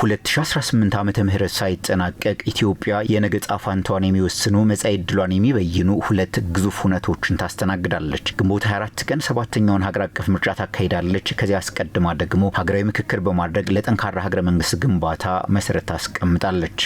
2018 ዓመተ ምህረት ሳይጠናቀቅ ኢትዮጵያ የነገ ዕጣ ፈንታዋን የሚወስኑ መጻኢ ዕድሏን የሚበይኑ ሁለት ግዙፍ ሁነቶችን ታስተናግዳለች። ግንቦት 24 ቀን 7ኛውን ሀገር አቀፍ ምርጫ ታካሂዳለች። ከዚያ አስቀድማ ደግሞ ሀገራዊ ምክክር በማድረግ ለጠንካራ ሀገረ መንግስት ግንባታ መሰረት ታስቀምጣለች።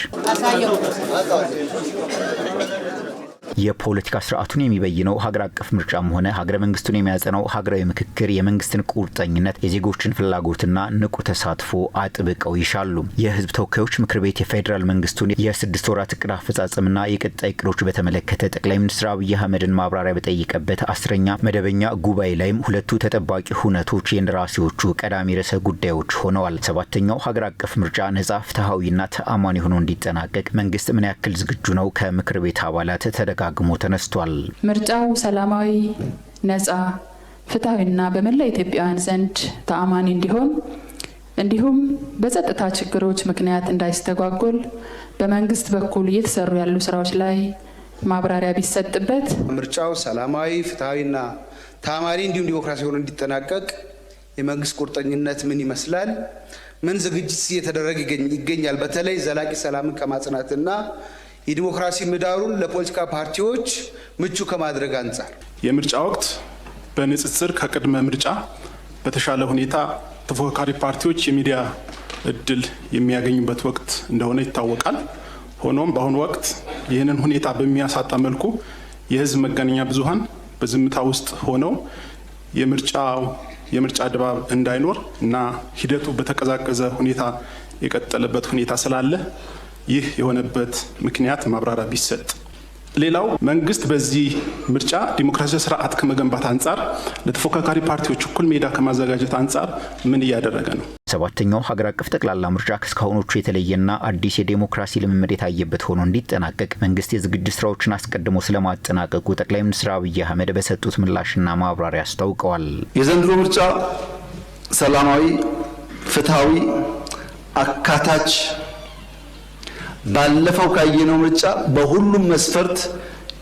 የፖለቲካ ስርዓቱን የሚበይነው ሀገር አቀፍ ምርጫም ሆነ ሀገረ መንግስቱን የሚያጸናው ሀገራዊ ምክክር የመንግስትን ቁርጠኝነት፣ የዜጎችን ፍላጎትና ንቁ ተሳትፎ አጥብቀው ይሻሉ። የህዝብ ተወካዮች ምክር ቤት የፌዴራል መንግስቱን የ6 ወራት እቅድ አፈጻጸምና የቀጣይ እቅዶች በተመለከተ ጠቅላይ ሚኒስትር አብይ አህመድን ማብራሪያ በጠየቀበት 10ኛ መደበኛ ጉባኤ ላይም ሁለቱ ተጠባቂ ሁነቶች የእንደራሴዎቹ ቀዳሚ ርዕሰ ጉዳዮች ሆነዋል። 7ኛው ሀገር አቀፍ ምርጫ ነጻ፣ ፍትሐዊና ተአማኒ ሆኖ እንዲጠናቀቅ መንግስት ምን ያክል ዝግጁ ነው? ከምክር ቤት አባላት ተደጋግሞ ተነስቷል። ምርጫው ሰላማዊ፣ ነጻ፣ ፍትሐዊና በመላ ኢትዮጵያውያን ዘንድ ተአማኒ እንዲሆን እንዲሁም በጸጥታ ችግሮች ምክንያት እንዳይስተጓጎል በመንግስት በኩል እየተሰሩ ያሉ ስራዎች ላይ ማብራሪያ ቢሰጥበት። ምርጫው ሰላማዊ፣ ፍትሐዊና ተአማኒ እንዲሁም ዲሞክራሲ ሆኖ እንዲጠናቀቅ የመንግስት ቁርጠኝነት ምን ይመስላል? ምን ዝግጅት እየተደረገ ይገኛል? በተለይ ዘላቂ ሰላምን ከማጽናትና የዲሞክራሲ ምህዳሩን ለፖለቲካ ፓርቲዎች ምቹ ከማድረግ አንጻር የምርጫ ወቅት በንጽጽር ከቅድመ ምርጫ በተሻለ ሁኔታ ተፎካካሪ ፓርቲዎች የሚዲያ እድል የሚያገኙበት ወቅት እንደሆነ ይታወቃል። ሆኖም በአሁኑ ወቅት ይህንን ሁኔታ በሚያሳጣ መልኩ የህዝብ መገናኛ ብዙሃን በዝምታ ውስጥ ሆነው የምርጫ ድባብ እንዳይኖር እና ሂደቱ በተቀዛቀዘ ሁኔታ የቀጠለበት ሁኔታ ስላለ ይህ የሆነበት ምክንያት ማብራሪያ ቢሰጥ። ሌላው መንግስት በዚህ ምርጫ ዲሞክራሲያዊ ስርዓት ከመገንባት አንጻር ለተፎካካሪ ፓርቲዎች እኩል ሜዳ ከማዘጋጀት አንጻር ምን እያደረገ ነው? 7ኛው ሀገር አቀፍ ጠቅላላ ምርጫ ከእስካሁኖቹ የተለየና አዲስ የዲሞክራሲ ልምምድ የታየበት ሆኖ እንዲጠናቀቅ መንግስት የዝግጅት ስራዎችን አስቀድሞ ስለማጠናቀቁ ጠቅላይ ሚኒስትር አብይ አህመድ በሰጡት ምላሽና ማብራሪያ አስታውቀዋል። የዘንድሮ ምርጫ ሰላማዊ፣ ፍትሐዊ፣ አካታች ባለፈው ካየነው ምርጫ በሁሉም መስፈርት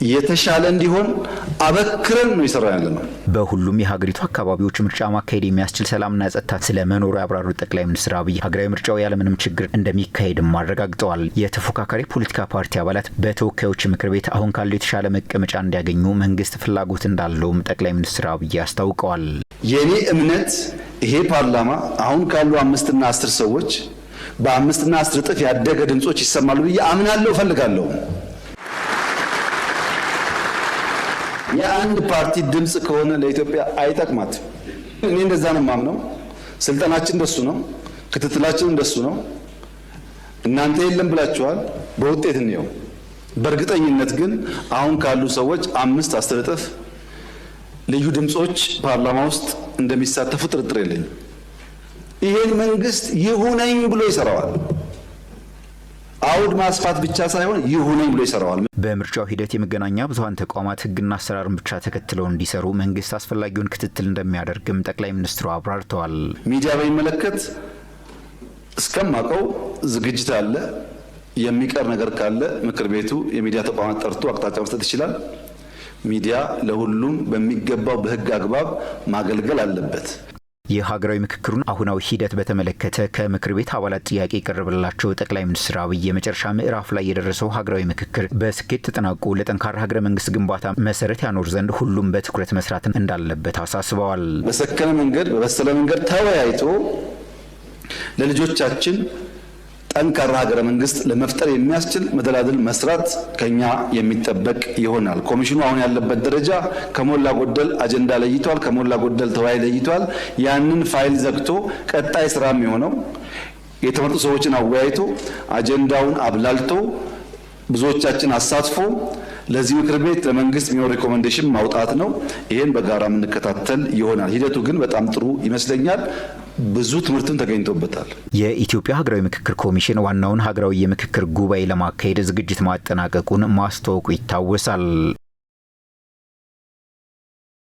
የተሻለ እንዲሆን አበክረን ነው ይሰራ ያለነው። በሁሉም የሀገሪቱ አካባቢዎች ምርጫ ማካሄድ የሚያስችል ሰላምና ጸጥታ ስለመኖሩ ያብራሩት ጠቅላይ ሚኒስትር አብይ ሀገራዊ ምርጫው ያለምንም ችግር እንደሚካሄድም አረጋግጠዋል። የተፎካካሪ ፖለቲካ ፓርቲ አባላት በተወካዮች ምክር ቤት አሁን ካለው የተሻለ መቀመጫ እንዲያገኙ መንግስት ፍላጎት እንዳለውም ጠቅላይ ሚኒስትር አብይ አስታውቀዋል። የኔ እምነት ይሄ ፓርላማ አሁን ካሉ 5 እና 10 ሰዎች በ5 እና 10 እጥፍ ያደገ ድምጾች ይሰማሉ ብዬ አምናለሁ፣ እፈልጋለሁ። የአንድ ፓርቲ ድምጽ ከሆነ ለኢትዮጵያ አይጠቅማትም። እኔ እንደዛ ነው የማምነው። ስልጣናችን እንደሱ ነው፣ ክትትላችን እንደሱ ነው። እናንተ የለም ብላችኋል፣ በውጤት እንየው። በእርግጠኝነት ግን አሁን ካሉ ሰዎች 5 10 እጥፍ ልዩ ድምጾች ፓርላማ ውስጥ እንደሚሳተፉ ጥርጥር የለኝም። ይሄን መንግስት ይሁነኝ ብሎ ይሰራዋል። አውድ ማስፋት ብቻ ሳይሆን ይሁነኝ ብሎ ይሰራዋል። በምርጫው ሂደት የመገናኛ ብዙሃን ተቋማት ህግና አሰራርን ብቻ ተከትለው እንዲሰሩ መንግስት አስፈላጊውን ክትትል እንደሚያደርግም ጠቅላይ ሚኒስትሩ አብራርተዋል። ሚዲያ በሚመለከት እስከማውቀው ዝግጅት አለ። የሚቀር ነገር ካለ ምክር ቤቱ የሚዲያ ተቋማት ጠርቶ አቅጣጫ መስጠት ይችላል። ሚዲያ ለሁሉም በሚገባው በህግ አግባብ ማገልገል አለበት። የሀገራዊ ምክክሩን አሁናዊ ሂደት በተመለከተ ከምክር ቤት አባላት ጥያቄ የቀረበላቸው ጠቅላይ ሚኒስትር አብይ የመጨረሻ ምዕራፍ ላይ የደረሰው ሀገራዊ ምክክር በስኬት ተጠናቆ ለጠንካራ ሀገረ መንግስት ግንባታ መሰረት ያኖር ዘንድ ሁሉም በትኩረት መስራት እንዳለበት አሳስበዋል። በሰከነ መንገድ፣ በበሰለ መንገድ ተወያይቶ ለልጆቻችን ጠንካራ ሀገረ መንግስት ለመፍጠር የሚያስችል መደላድል መስራት ከኛ የሚጠበቅ ይሆናል። ኮሚሽኑ አሁን ያለበት ደረጃ ከሞላ ጎደል አጀንዳ ለይቷል፣ ከሞላ ጎደል ተወያይ ለይቷል። ያንን ፋይል ዘግቶ ቀጣይ ስራ የሚሆነው የተመረጡ ሰዎችን አወያይቶ አጀንዳውን አብላልቶ ብዙዎቻችን አሳትፎ ለዚህ ምክር ቤት ለመንግስት የሚሆን ሪኮሜንዴሽን ማውጣት ነው። ይሄን በጋራ የምንከታተል ይሆናል። ሂደቱ ግን በጣም ጥሩ ይመስለኛል። ብዙ ትምህርትም ተገኝቶበታል። የኢትዮጵያ ሀገራዊ ምክክር ኮሚሽን ዋናውን ሀገራዊ የምክክር ጉባኤ ለማካሄድ ዝግጅት ማጠናቀቁን ማስታወቁ ይታወሳል።